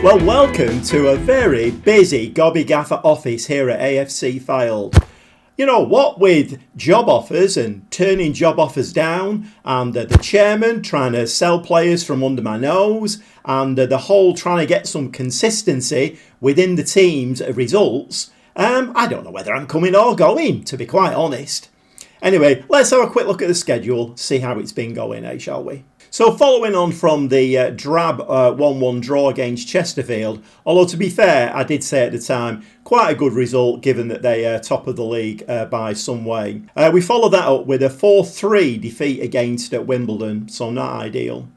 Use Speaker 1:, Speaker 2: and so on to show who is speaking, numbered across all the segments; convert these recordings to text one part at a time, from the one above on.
Speaker 1: Well, welcome to a very busy Gobby Gaffer office here at AFC Fylde. You know what, with job offers and turning job offers down, and the chairman trying to sell players from under my nose, and the whole trying to get some consistency within the team's results, I don't know whether I'm coming or going, to be quite honest. Anyway, let's have a quick look at the schedule, see how it's been going, shall we? So following on from the drab 1-1 draw against Chesterfield, although to be fair, I did say at the time, quite a good result given that they are top of the league by some way. We followed that up with a 4-3 defeat against Wimbledon, so not ideal.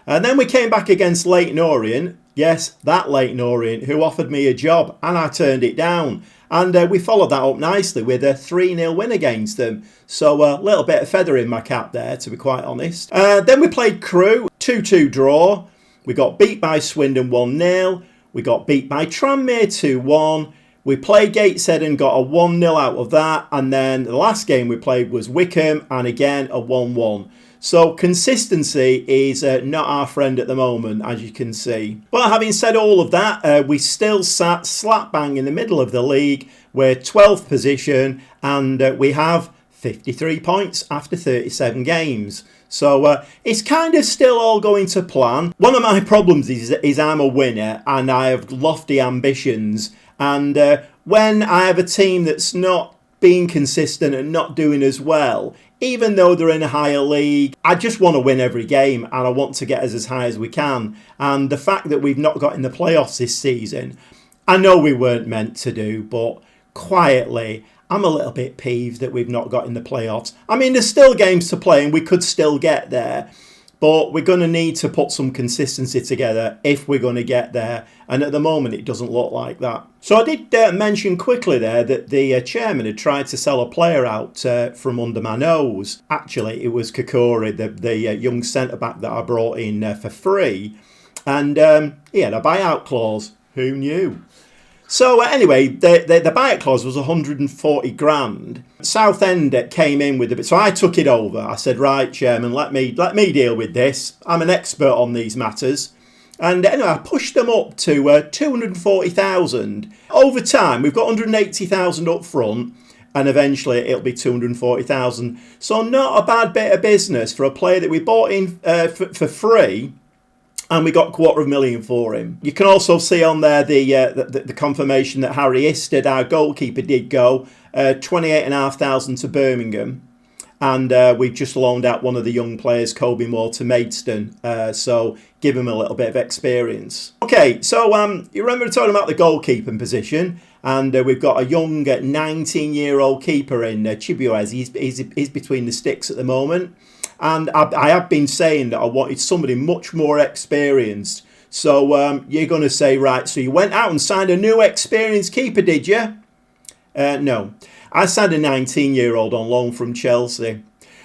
Speaker 1: And then we came back against Leyton Orient, yes, that Leyton Orient, who offered me a job and I turned it down. And we followed that up nicely with a 3-0 win against them. So a little bit of feather in my cap there, to be quite honest. Then we played Crewe, 2-2 draw. We got beat by Swindon 1-0. We got beat by Tranmere 2-1. We played Gateshead and got a 1-0 out of that. And then the last game we played was Wickham, and again a 1-1. So consistency is not our friend at the moment, as you can see. But having said all of that, we still sat slap bang in the middle of the league. We're 12th position, and we have 53 points after 37 games. So it's kind of still all going to plan. One of my problems is I'm a winner and I have lofty ambitions. And when I have a team that's not being consistent and not doing as well, even though they're in a higher league, I just want to win every game and I want to get us as high as we can. And the fact that we've not got in the playoffs this season, I know we weren't meant to do, but quietly, I'm a little bit peeved that we've not got in the playoffs. I mean, there's still games to play and we could still get there, but we're going to need to put some consistency together if we're going to get there. And at the moment, it doesn't look like that. So I did mention quickly there that the chairman had tried to sell a player out from under my nose. Actually, it was Kokori, the young centre-back that I brought in for free. And he had a buyout clause. Who knew? So anyway, the buyout clause was 140 grand. Southend came in with a bit, so I took it over. I said, right, chairman, let me deal with this. I'm an expert on these matters. And anyway, I pushed them up to 240,000. Over time, we've got 180,000 up front, and eventually it'll be 240,000. So not a bad bit of business for a player that we bought in for free. And we got $250,000 for him. You can also see on there the confirmation that Harry Isted, our goalkeeper, did go 28,500 to Birmingham. And we've just loaned out one of the young players, Kobe Moore, to Maidstone. So give him a little bit of experience. Okay, so you remember talking about the goalkeeping position. And we've got a young 19-year-old keeper in Chibuez. He's between the sticks at the moment. And I have been saying that I wanted somebody much more experienced. So you're going to say, right, so you went out and signed a new experienced keeper, did you? No. I signed a 19-year-old on loan from Chelsea.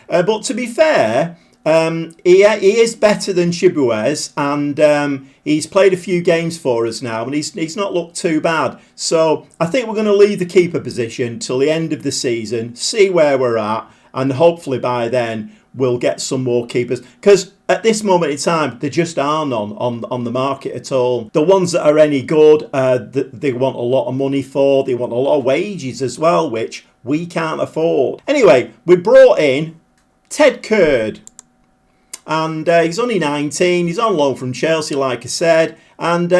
Speaker 1: But to be fair, he is better than Chibuez, and he's played a few games for us now, and he's not looked too bad. So I think we're going to leave the keeper position till the end of the season, see where we're at, and hopefully by then we'll get some more keepers. Because at this moment in time, there just aren't on the market at all. The ones that are any good, they want a lot of money for. They want a lot of wages as well, which we can't afford. Anyway, we brought in Ted Curd. And he's only 19. He's on loan from Chelsea, like I said. And,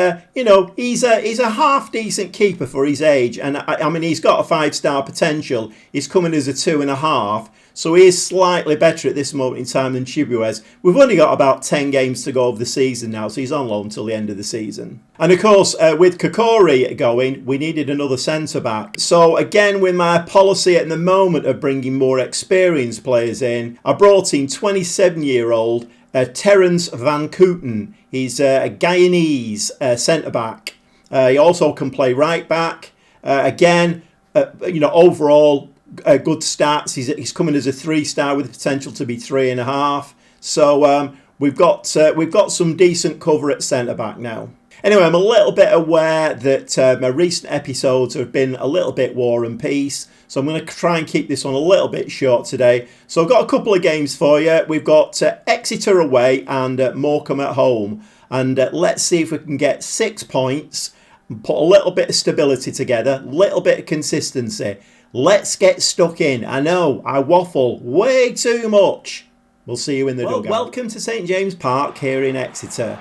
Speaker 1: he's a half-decent keeper for his age. And, I mean, he's got a 5-star potential. He's coming as a 2.5. So he is slightly better at this moment in time than Chibuez. We've only got about 10 games to go of the season now, so he's on loan till the end of the season. And, of course, with Kokori going, we needed another centre-back. So, again, with my policy at the moment of bringing more experienced players in, I brought in 27-year-old Terence Van Kooten. He's a Guyanese centre-back. He also can play right-back. Overall, good stats. He's coming as a 3-star with the potential to be 3.5. So we've got some decent cover at centre-back now. Anyway, I'm a little bit aware that my recent episodes have been a little bit war and peace. So I'm going to try and keep this one a little bit short today. So I've got a couple of games for you. We've got Exeter away and Morecambe at home. And let's see if we can get 6 points and put a little bit of stability together, a little bit of consistency. Let's get stuck in. I know, I waffle way too much. We'll see you in the dugout. Welcome to St James Park here in Exeter.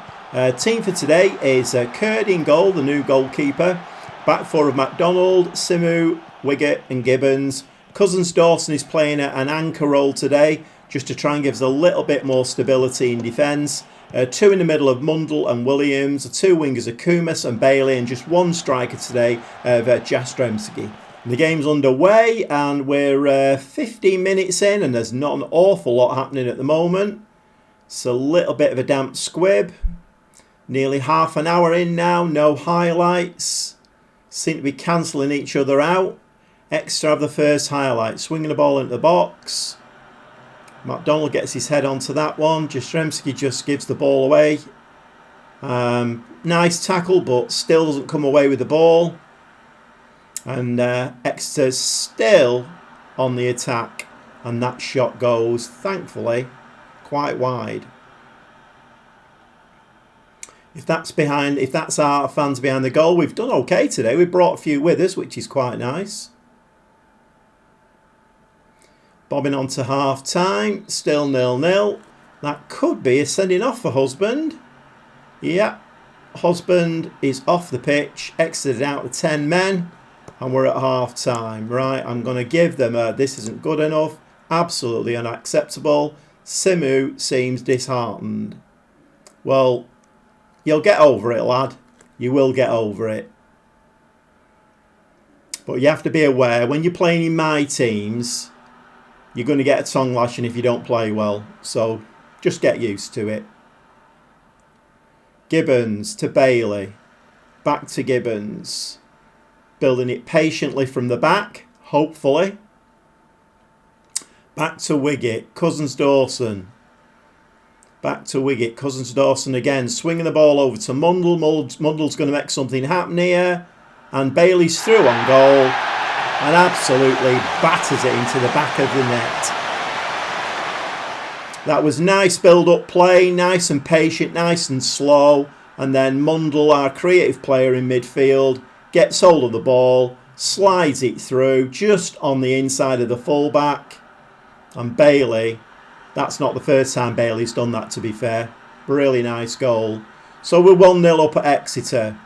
Speaker 1: Team for today is Curd in goal, the new goalkeeper. Back four of MacDonald, Simu, Wiggett and Gibbons. Cousins Dawson is playing an anchor role today, just to try and give us a little bit more stability in defence. Two in the middle of Mundell and Williams. Two wingers of Kumas and Bailey, and just one striker today of Jastremski. The game's underway and we're 15 minutes in and there's not an awful lot happening at the moment. It's a little bit of a damp squib. Nearly half an hour in now, no highlights. Seem to be cancelling each other out. Exeter have the first highlight, swinging the ball into the box. MacDonald gets his head onto that one. Jastremski just gives the ball away. Nice tackle, but still doesn't come away with the ball. And Exeter's still on the attack, and that shot goes, thankfully, quite wide. If that's our fans behind the goal, we've done okay today. We've brought a few with us, which is quite nice. Bobbing on to half time, still 0-0. That could be a sending off for Husband. Yeah, Husband is off the pitch. Exeter out to 10 men. And we're at half time. Right, I'm going to give them a this isn't good enough. Absolutely unacceptable. Simu seems disheartened. Well, you'll get over it, lad. You will get over it. But you have to be aware, when you're playing in my teams, you're going to get a tongue lashing if you don't play well. So just get used to it. Gibbons to Bailey. Back to Gibbons. Building it patiently from the back, hopefully. Back to Wiggett, Cousins Dawson. Back to Wiggett, Cousins Dawson again. Swinging the ball over to Mundell. Mundell's going to make something happen here. And Bailey's through on goal. And absolutely batters it into the back of the net. That was nice build-up play. Nice and patient, nice and slow. And then Mundell, our creative player in midfield, gets hold of the ball, slides it through just on the inside of the fullback. And Bailey, that's not the first time Bailey's done that, to be fair. Really nice goal. So we're 1-0 up at Exeter.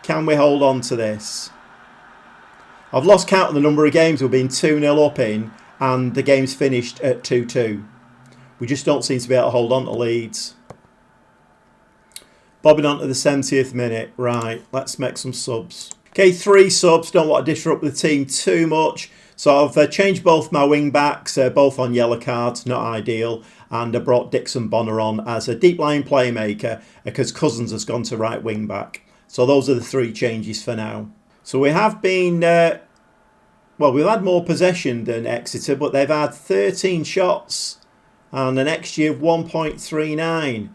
Speaker 1: Can we hold on to this? I've lost count of the number of games we've been 2-0 up in, and the game's finished at 2-2. We just don't seem to be able to hold on to leads. Bobbing on to the 70th minute. Right, let's make some subs. Okay, 3 subs. Don't want to disrupt the team too much. So I've changed both my wing backs, both on yellow cards, not ideal. And I brought Dixon Bonner on as a deep line playmaker because Cousins has gone to right wing back. So those are the 3 changes for now. So we have been, well, we've had more possession than Exeter, but they've had 13 shots and an XG of 1.39.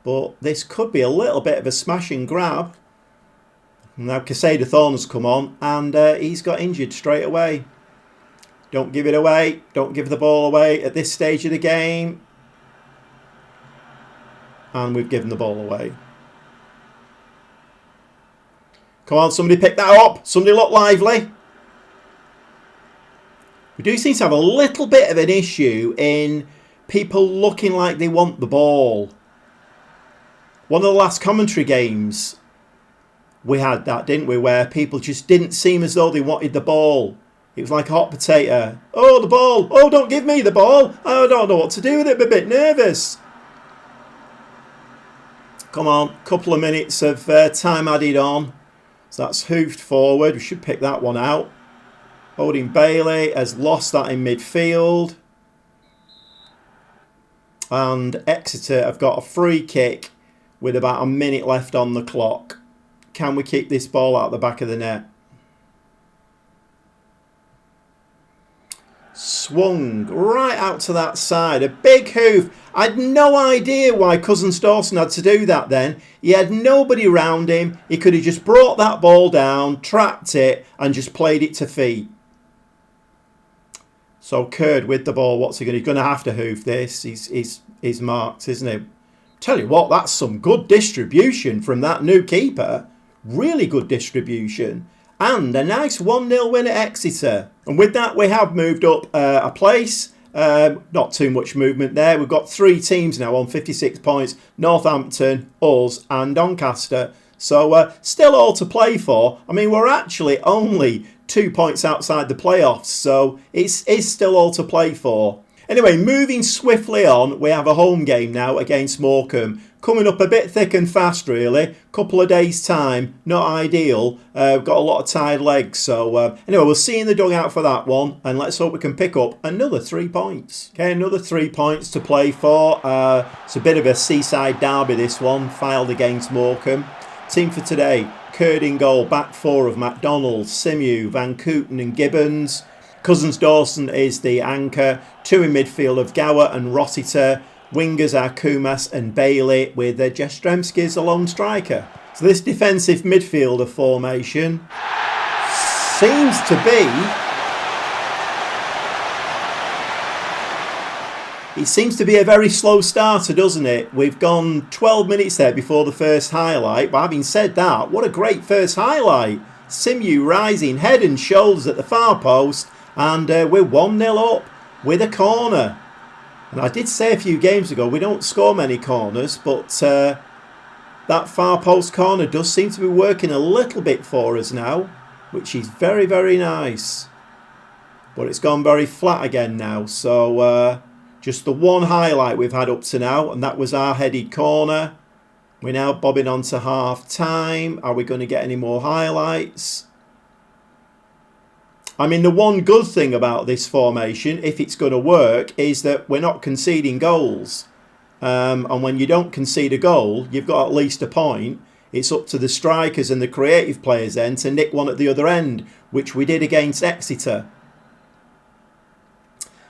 Speaker 1: But this could be a little bit of a smash and grab. Now Casada Thorne has come on and he's got injured straight away. Don't give it away. Don't give the ball away at this stage of the game. And we've given the ball away. Come on, somebody pick that up. Somebody look lively. We do seem to have a little bit of an issue in people looking like they want the ball. One of the last commentary games, we had that, didn't we? Where people just didn't seem as though they wanted the ball. It was like a hot potato. Oh, the ball. Oh, don't give me the ball. I don't know what to do with it. I'm a bit nervous. Come on. Couple of minutes of time added on. So that's hoofed forward. We should pick that one out. Holding Bailey has lost that in midfield. And Exeter have got a free kick with about a minute left on the clock. Can we keep this ball out the back of the net? Swung right out to that side. A big hoof. I had no idea why Cousins Dawson had to do that then. He had nobody around him. He could have just brought that ball down, trapped it, and just played it to feet. So Curd with the ball, what's he going to do? He's going to have to hoof this. He's marked, isn't he? Tell you what, that's some good distribution from that new keeper. Really good distribution. And a nice 1-0 win at Exeter. And with that, we have moved up a place. Not too much movement there. We've got 3 teams now on 56 points. Northampton, us and Doncaster. So still all to play for. I mean, we're actually only 2 points outside the playoffs. So it's still all to play for. Anyway, moving swiftly on, we have a home game now against Morecambe. Coming up a bit thick and fast, really. Couple of days' time, not ideal. We've got a lot of tired legs. So anyway, we'll see you in the dugout for that one. And let's hope we can pick up another 3 points. Okay, another 3 points to play for. It's a bit of a seaside derby, this one. Fylde against Morecambe. Team for today, Curd in goal, back 4 of MacDonald, Simew, Van Kooten and Gibbons. Cousins-Dawson is the anchor. 2 in midfield of Gower and Rossiter. Wingers are Kumas and Bailey, with Jastremski as a lone striker. So this defensive midfielder formation seems to be... It seems to be a very slow starter, doesn't it? We've gone 12 minutes there before the first highlight. But having said that, what a great first highlight. Simew rising head and shoulders at the far post. And we're 1-0 up with a corner. And I did say a few games ago, we don't score many corners. But that far post corner does seem to be working a little bit for us now. Which is very, very nice. But it's gone very flat again now. So just the one highlight we've had up to now. And that was our headed corner. We're now bobbing on to half time. Are we going to get any more highlights? I mean, the one good thing about this formation, if it's going to work, is that we're not conceding goals. And when you don't concede a goal, you've got at least a point. It's up to the strikers and the creative players then to nick one at the other end, which we did against Exeter.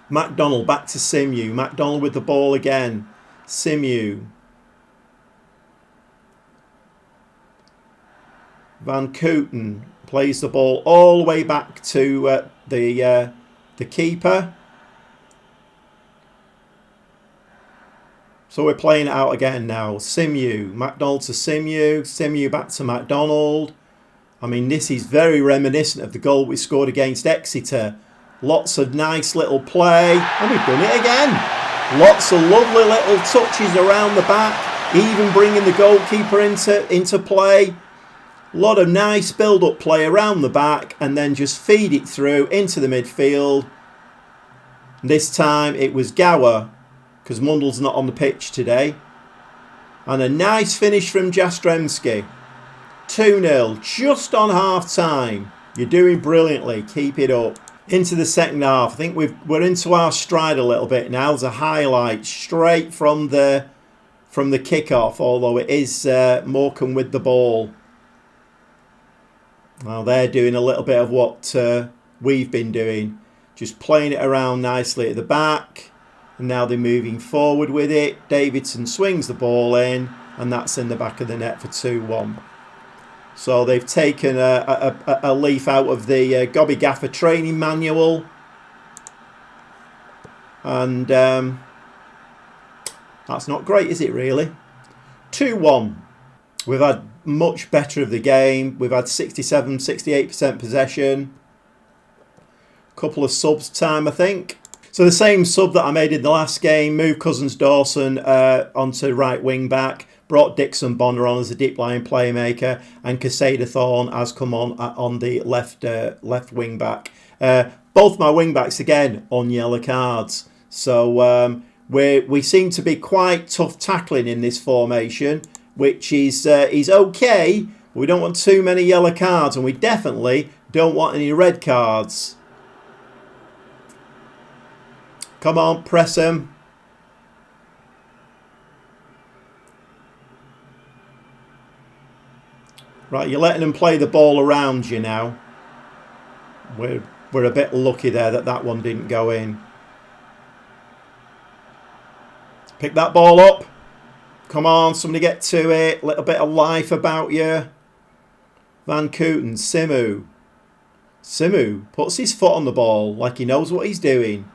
Speaker 1: MacDonald back to Simew. MacDonald with the ball again. Simew. Van Kooten plays the ball all the way back to the keeper. So we're playing it out again now. Simew, MacDonald to Simew, Simew back to MacDonald. I mean, this is very reminiscent of the goal we scored against Exeter. Lots of nice little play, and we've done it again. Lots of lovely little touches around the back, even bringing the goalkeeper into play. A lot of nice build-up play around the back and then just feed it through into the midfield. This time it was Gower, because Mundell's not on the pitch today. And a nice finish from Jastremski. 2-0, just on half-time. You're doing brilliantly. Keep it up. Into the second half. I think we're into our stride a little bit now. There's a highlight straight from the kick-off, although it is Morecambe with the ball. Well, they're doing a little bit of what we've been doing. Just playing it around nicely at the back. And now they're moving forward with it. Davidson swings the ball in. And that's in the back of the net for 2-1. So they've taken a leaf out of the Gobby Gaffer training manual. And that's not great, is it really? 2-1. We've had much better of the game. We've had 67, 68% possession. Couple of subs time, I think. So the same sub that I made in the last game. Moved Cousins-Dawson onto right wing back. Brought Dixon Bonner on as a deep line playmaker. And Casada Thorne has come on the left wing back. Both my wing backs again on yellow cards. So we seem to be quite tough tackling in this formation, which is okay. We don't want too many yellow cards, and we definitely don't want any red cards. Come on, press them. Right, you're letting them play the ball around you now. We're a bit lucky there that one didn't go in. Pick that ball up. Come on, somebody get to it. Little bit of life about you. Van Kooten, Simew. Simew puts his foot on the ball like he knows what he's doing.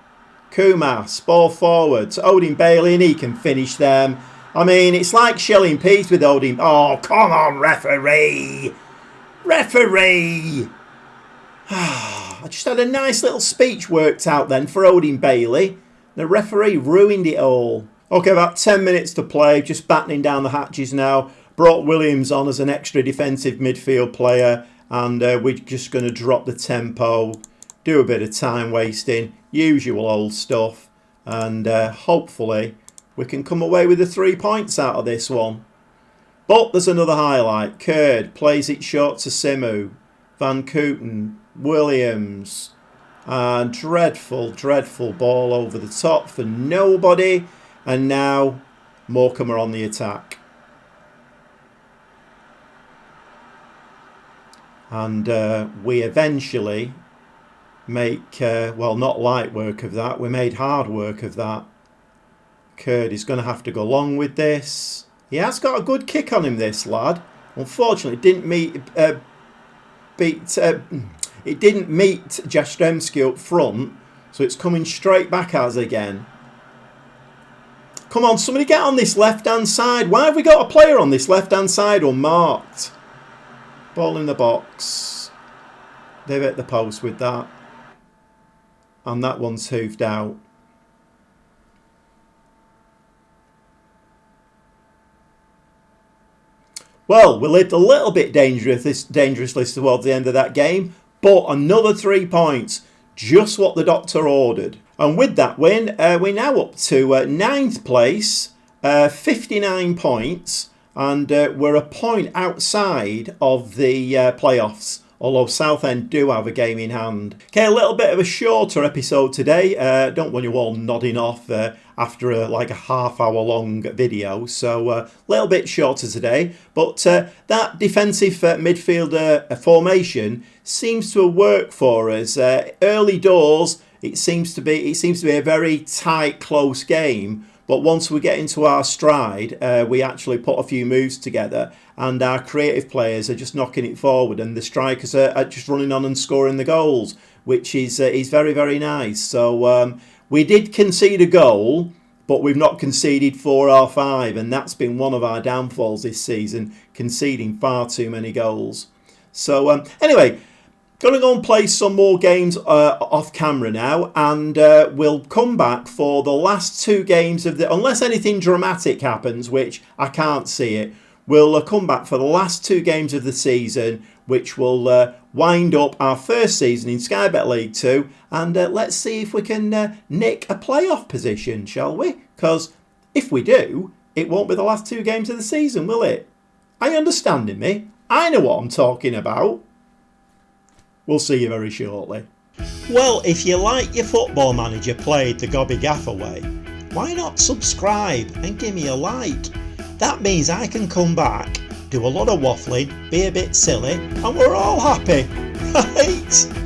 Speaker 1: Kumas, ball forward to Odin Bailey, and he can finish them. I mean, it's like shelling peas with Odin. Oh, come on, referee! Referee! I just had a nice little speech worked out then for Odin Bailey. The referee ruined it all. Okay, about 10 minutes to play, just battening down the hatches now. Brought Williams on as an extra defensive midfield player, and we're just going to drop the tempo, do a bit of time wasting, usual old stuff, and hopefully we can come away with the 3 points out of this one. But there's another highlight. Kurd plays it short to Simu. Van Kooten, Williams, and dreadful ball over the top for nobody. And now Morecambe are on the attack. And we eventually make, well, not light work of that. We made hard work of that. Kurd is going to have to go along with this. He has got a good kick on him, this lad. Unfortunately, it didn't meet Jastrzemski up front, so it's coming straight back at us again. Come on, somebody get on this left-hand side. Why have we got a player on this left-hand side unmarked? Ball in the box. They've hit the post with that. And that one's hoofed out. Well, we lived a little bit dangerously towards the end of that game, but another 3 points, just what the doctor ordered. And with that win, we're now up to 9th place, 59 points, and we're a point outside of the playoffs, although Southend do have a game in hand. Okay, a little bit of a shorter episode today. Don't want you all nodding off after like a half-hour-long video, so a little bit shorter today. But that defensive midfielder formation seems to have worked for us. Early doors, it seems to be a very tight, close game. But once we get into our stride, we actually put a few moves together, and our creative players are just knocking it forward, and the strikers are just running on and scoring the goals, which is very, very nice. So we did concede a goal, but we've not conceded 4 or 5, and that's been one of our downfalls this season, conceding far too many goals. So anyway, going to go and play some more games off camera now, and we'll come back for the last 2 games of the... Unless anything dramatic happens, which I can't see it, we'll come back for the last 2 games of the season, which will wind up our first season in Sky Bet League 2, and let's see if we can nick a playoff position, shall we? Because if we do, it won't be the last 2 games of the season, will it? Are you understanding me? I know what I'm talking about. We'll see you very shortly. Well, if you like your Football Manager played the Gobby Gaffer way, why not subscribe and give me a like? That means I can come back, do a lot of waffling, be a bit silly, and we're all happy, right?